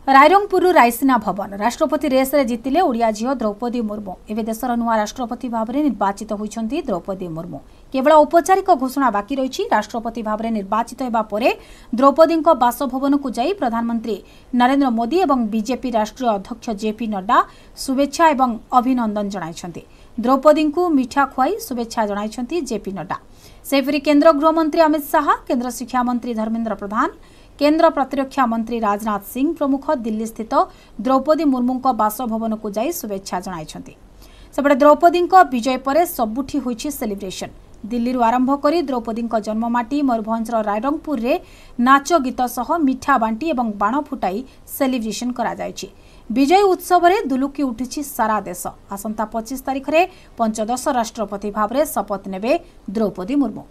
रायरंगपुर रायसीना भवन राष्ट्रपति रेस रे जीतिले ओडिया झील द्रौपदी मुर्मू एवं देशर नुआ राष्ट्रपति भाव में निर्वाचित होइछंती द्रौपदी मुर्मू। केवल औपचारिक घोषणा बाकी रही। राष्ट्रपति भाव में निर्वाचित होगा पर द्रौपदी बासभवन को जाई प्रधानमंत्री नरेंद्र मोदी और बीजेपी राष्ट्रीय अध्यक्ष जेपी नड्डा शुभेच्छा और अभिनंदन जणाइछंती। द्रौपदी को मिठा खुआई शुभेच्छा जणाइछंती जेपी नड्डा। सेपरी केंद्र गृहमंत्री अमित शाह, केंद्र शिक्षा मंत्री धर्मेंद्र प्रधान, केंद्र प्रतिरक्षा मंत्री राजनाथ सिंह प्रमुख दिल्ली स्थित द्रौपदी मुर्मू बासभवन को जाई शुभेच्छा जणाइछंती। सेपटे द्रौपदी विजय पर सबुठी होइछि सेलिब्रेशन। दिल्ली आरंभ कर द्रौपदी जन्ममाटी मयूरभंजर रायरंगपुर रे नाच गीत सह मिठा बांटी और बाण फुटाई सेलिब्रेशन करा जायछि। विजय उत्सव में दुलुकी उठिछि सारा देश। आसंता 25 तारिख में पंचदश राष्ट्रपति भाव में शपथ नेबे द्रौपदी मुर्मू।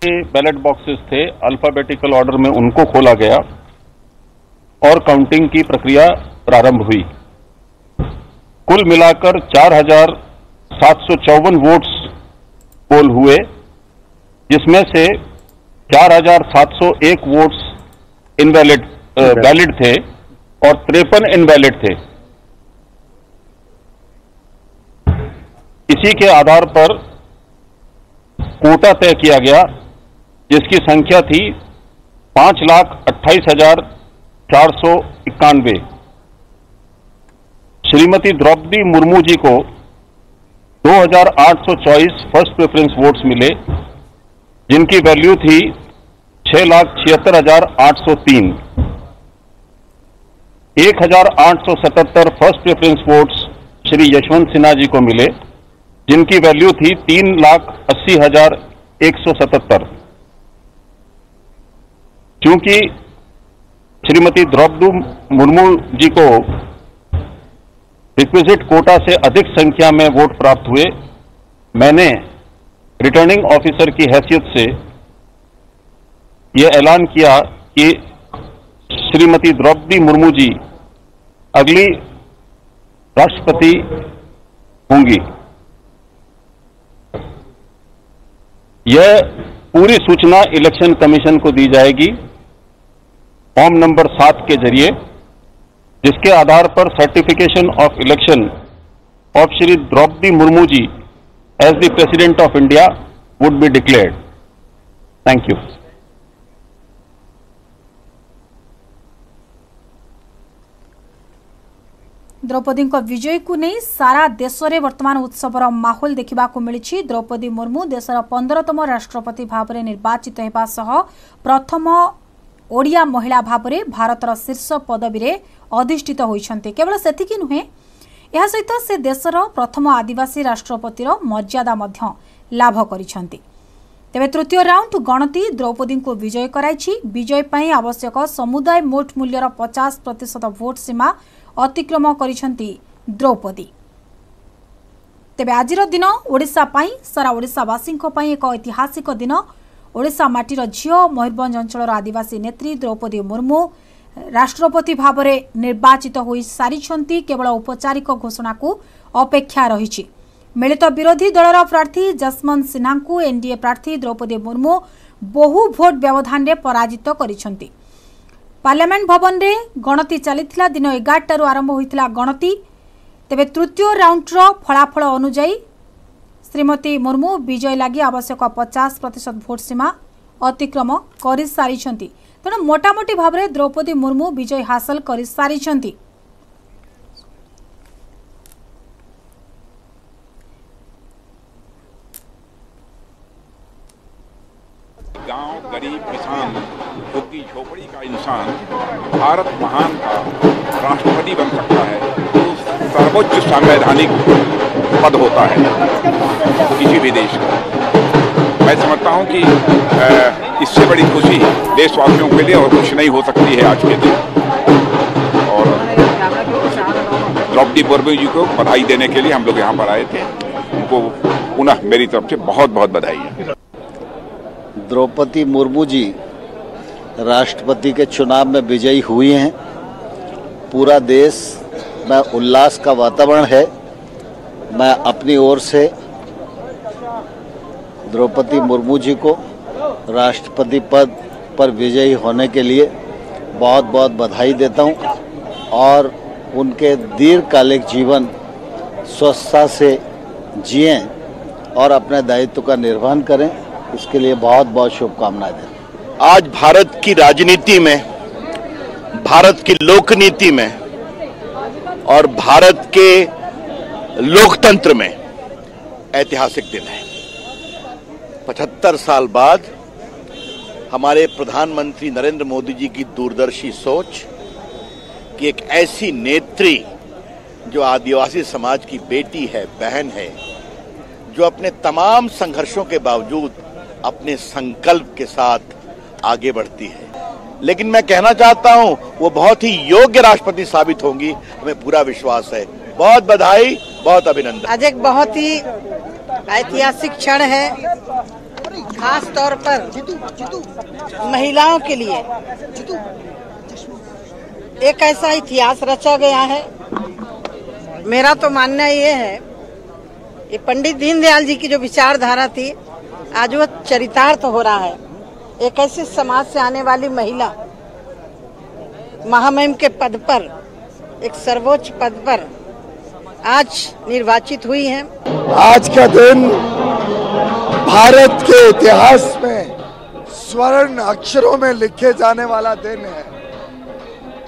बैलेट बॉक्सेस थे, अल्फाबेटिकल ऑर्डर में उनको खोला गया और काउंटिंग की प्रक्रिया प्रारंभ हुई। कुल मिलाकर 4,754 वोट्स पोल हुए, जिसमें से 4,701 वोट्स वैलिड थे और 53 इनवैलिड थे। इसी के आधार पर कोटा तय किया गया, जिसकी संख्या थी 5,28,491। श्रीमती द्रौपदी मुर्मू जी को 2,824 फर्स्ट प्रेफरेंस वोट्स मिले, जिनकी वैल्यू थी 6,76,803। 1,877 first preference votes Shri Yashwant Sinha ji को मिले, जिनकी वैल्यू थी 3,80,177। क्योंकि श्रीमती द्रौपदी मुर्मू जी को रिक्विजिट कोटा से अधिक संख्या में वोट प्राप्त हुए, मैंने रिटर्निंग ऑफिसर की हैसियत से यह ऐलान किया कि श्रीमती द्रौपदी मुर्मू जी अगली राष्ट्रपति होंगी। यह पूरी सूचना इलेक्शन कमीशन को दी जाएगी फॉर्म नंबर 7 के जरिए, जिसके आधार पर certification of election of Shri Droupadi Murmu ji as the President of India would be declared. Thank you. Droupadi विजय को नहीं सारा देश में वर्तमान उत्सवर माहौल देखा मिली। द्रौपदी मुर्मू देशर 15तम राष्ट्रपति भाव में निर्वाचित होगा सह प्रथम ओडिया महिला भाव में भारतर शीर्ष पदवी में अधिष्ठित होइछन्ते। केवल सेतिकी नुहे, यह सहित से देशर प्रथम आदिवासी राष्ट्रपतिर मर्यादा मध्य लाभ करिछन्ते। तेबे तृतीय राउंड गणति द्रौपदी को विजय कराइछि। विजय पई आवश्यक समुदाय मोट मूल्यर 50% वोट सीमा अतिक्रम करिछन्ती द्रौपदी। तेबे आजिर दिन ओडिशा पई सारा ओडिशावासी एक ऐतिहासिक दिन। ओडिशा माटीर झियो मयूरभंज अंचल आदिवासी नेत्री द्रौपदी मुर्मू राष्ट्रपति भाव में निर्वाचित हो सारी। केवल औपचारिक घोषणा को अपेक्षा रही। मिलित विरोधी दलर प्रार्थी जसवंत सिन्हा को एनडीए प्रार्थी द्रौपदी मुर्मू बहु भोट व्यवधान में पराजित करिछन्ती। पार्लियामेंट भवन रे गणति चलीथिला। दिन 11 आरंभ होइथिला गणति। तेबे तृतीय राउंडर फलाफल अनुसार श्रीमती मुर्मू विजय लगी आवश्यक 50% भोट सीमा अतिक्रम कर सारी। तेणु मोटामोटी भाव में द्रौपदी मुर्मू विजय हासिल कर सारी। गांव, गरीब किसान, झुग्गी झोपड़ी का इंसान भारत महान का राष्ट्रपति बन सकता है, तो सर्वोच्च संवैधानिक पद होता है किसी भी देश का। मैं समझता हूं कि इससे बड़ी खुशी देशवासियों के लिए और कुछ नहीं हो सकती है आज के दिन। और द्रौपदी मुर्मू जी को बधाई देने के लिए हम लोग यहाँ पर आए थे। उनको पुनः मेरी तरफ से बहुत बहुत बधाई है। द्रौपदी मुर्मू जी राष्ट्रपति के चुनाव में विजयी हुई हैं। पूरा देश में उल्लास का वातावरण है। मैं अपनी ओर से द्रौपदी मुर्मू जी को राष्ट्रपति पद पर विजयी होने के लिए बहुत बहुत बधाई देता हूं और उनके दीर्घकालिक जीवन स्वस्थता से जिएं और अपने दायित्व का निर्वहन करें, इसके लिए बहुत बहुत शुभकामनाएं दें। आज भारत की राजनीति में, भारत की लोकनीति में और भारत के लोकतंत्र में ऐतिहासिक दिन है। 75 साल बाद हमारे प्रधानमंत्री नरेंद्र मोदी जी की दूरदर्शी सोच कि एक ऐसी नेत्री जो आदिवासी समाज की बेटी है, बहन है, जो अपने तमाम संघर्षों के बावजूद अपने संकल्प के साथ आगे बढ़ती है। लेकिन मैं कहना चाहता हूं वो बहुत ही योग्य राष्ट्रपति साबित होंगी, हमें पूरा विश्वास है। बहुत बधाई, बहुत अभिनंदन। आज एक बहुत ही ऐतिहासिक क्षण है, खास तौर पर महिलाओं के लिए एक ऐसा इतिहास रचा गया है। मेरा तो मानना ये है, ये पंडित दीनदयाल जी की जो विचारधारा थी आज वो चरितार्थ हो रहा है। एक ऐसे समाज से आने वाली महिला महामहिम के पद पर, एक सर्वोच्च पद पर आज निर्वाचित हुई हैं। आज का दिन भारत के इतिहास में स्वर्ण अक्षरों में लिखे जाने वाला दिन है।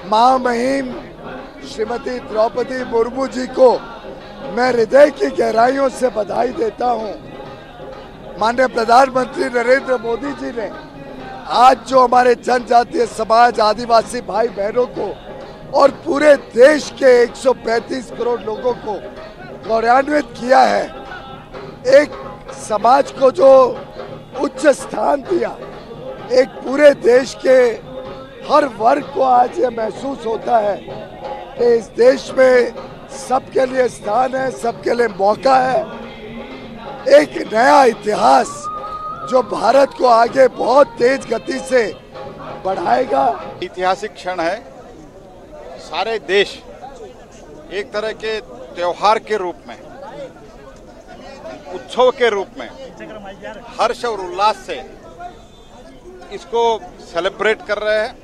महामहिम श्रीमती द्रौपदी मुर्मू जी को मैं हृदय की गहराइयों से बधाई देता हूं। माननीय प्रधानमंत्री नरेंद्र मोदी जी ने आज जो हमारे जनजातीय समाज, आदिवासी भाई बहनों को और पूरे देश के 135 करोड़ लोगों को गौरवान्वित किया है, एक समाज को जो उच्च स्थान दिया, एक पूरे देश के हर वर्ग को आज ये महसूस होता है कि इस देश में सबके लिए स्थान है, सबके लिए मौका है। एक नया इतिहास जो भारत को आगे बहुत तेज गति से बढ़ाएगा। ऐतिहासिक क्षण है। सारे देश एक तरह के त्योहार के रूप में, उत्सव के रूप में हर्ष और उल्लास से इसको सेलिब्रेट कर रहे हैं।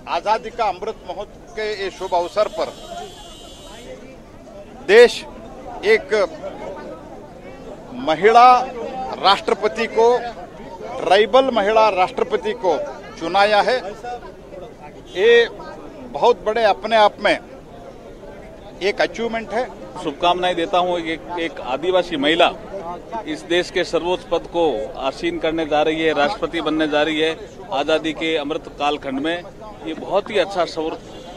आजादी का अमृत महोत्सव के ये शुभ अवसर पर देश एक महिला राष्ट्रपति को, ट्राइबल महिला राष्ट्रपति को चुनाया है। ये बहुत बड़े अपने आप में एक अचीवमेंट है। शुभकामनाएं देता हूं। एक आदिवासी महिला इस देश के सर्वोच्च पद को आसीन करने जा रही है, राष्ट्रपति बनने जा रही है आजादी के अमृत कालखंड में। ये बहुत ही अच्छा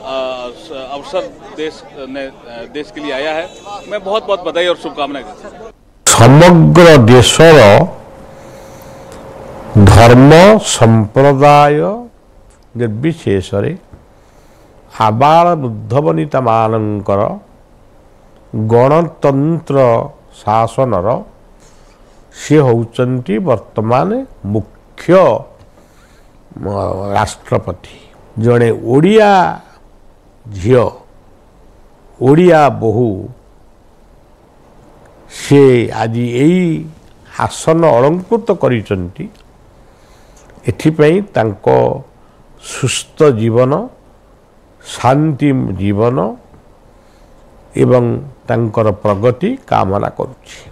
अवसर देश के लिए आया है। मैं बहुत बहुत बधाई और शुभकामनाएं देता हूं। समग्र देशर धर्म संप्रदाय निर्विशेष आबाल वृद्ध वनिता मानकर गणतंत्र शासनर से होउचंती वर्तमान मुख्य राष्ट्रपति। जड़े ओडिया झियो, ओडिया बहु से आज यही आसन अलंकृत करिसंती। एथिपई तांको सुस्थ जीवन, शांति जीवन एवं तांकर प्रगति कामना करुछि।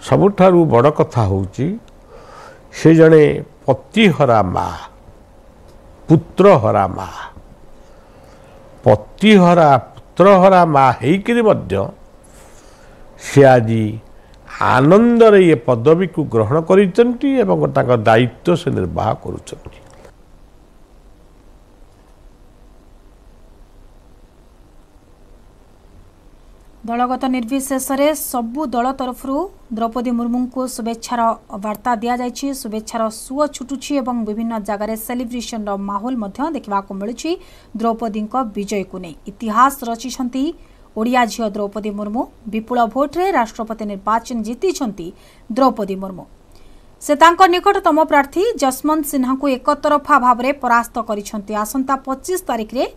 सबुठारु बड़ कथा होउछि से जड़े पतिहरा माँ, पुत्रहरा माँ, पतिहरा पुत्रहरा माँ हेकरी मध्य से आज आनंदर ये पदवी को ग्रहण करिसंती एवं तांका दायित्व से निर्वाह करुछंती। दलगत निर्विशेष में सबु दल तरफ द्रौपदी मुर्मू को शुभेच्छार वार्ता दि जाइए। शुभेच्छार सुओ छुटुछि एवं विभिन्न जगार सेलिब्रेशन माहौल देखा मिलूँ। द्रौपदी विजय को नहीं इतिहास रचिंट ओडिया झील द्रौपदी मुर्मू। विपुल भोट्रे राष्ट्रपति निर्वाचन जीति द्रौपदी मुर्मू। से निकटतम प्रार्थी जसवंत सिन्हा को एकतरफा भाव में परास्त कर आसंता 25 तारिख में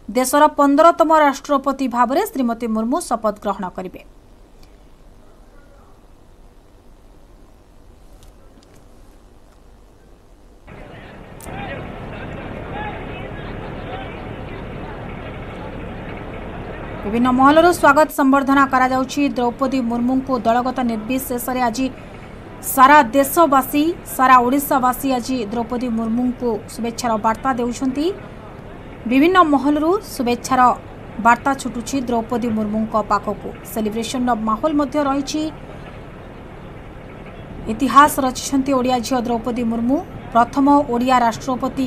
देशर 15तम राष्ट्रपति भाव में श्रीमती मुर्मू शपथ ग्रहण करेंगे। विभिन्न महलर स्वागत संबर्धना करा जाउछि। द्रौपदी मुर्मू को दलगत निर्विशेष में आज सारा देशवासी सारा ओडिशावासी आज द्रौपदी मुर्मू को शुभेच्छार वार्ता देउछंती। विभिन्न महलरू शुभेच्छार वार्ता छुटुछि द्रौपदी मुर्मू पाखकू। सेलिब्रेशन माहौल मध्य रही। इतिहास रचिंट ओडिया झील द्रौपदी मुर्मू। प्रथम ओडिया राष्ट्रपति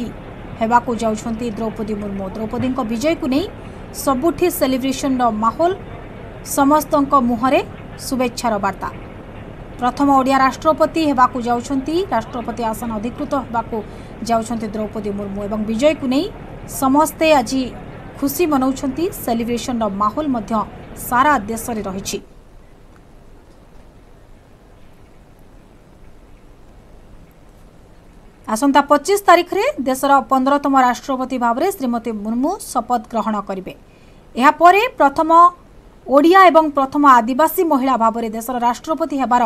हेबाकू जाउछंती द्रौपदी मुर्मू। द्रौपदी विजय को नहीं सबुठी सेलिब्रेशन माहौल समस्तों मुहरे शुभेच्छार वार्ता। प्रथम ओडिया राष्ट्रपति हेबाकू जाउछंती राष्ट्रपति आसन अधिकृत हेबाकू जाउछंती द्रौपदी मुर्मू एवं विजय को नहीं समस्ते आज खुशी मनाउछंती। सेलिब्रेशन माहौल मध्य सारा देश में रही। आसंता 25 तारिख में देशर 15तम राष्ट्रपति भाव में श्रीमती मुर्मू शपथ ग्रहण करेंगे। यापर प्रथम ओडिया एवं प्रथम आदिवासी महिला भाव में देशर राष्ट्रपति हेबार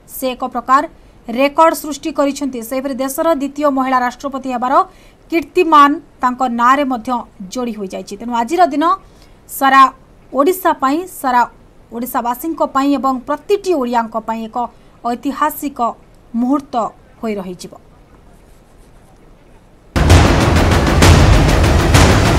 से एक प्रकार रेकर्ड सृष्टि करिसेंती। सेपरि देशर द्वितीय महिला राष्ट्रपति हेबार कीर्तिमान तांको नारे मध्य जोड़ी हो जाइछि। तेणु आजिर दिन सारा ओडिशा पाई सारा ओडिशावासी एवं प्रतिटी ओडिया एक ऐतिहासिक मुहूर्त हो रही।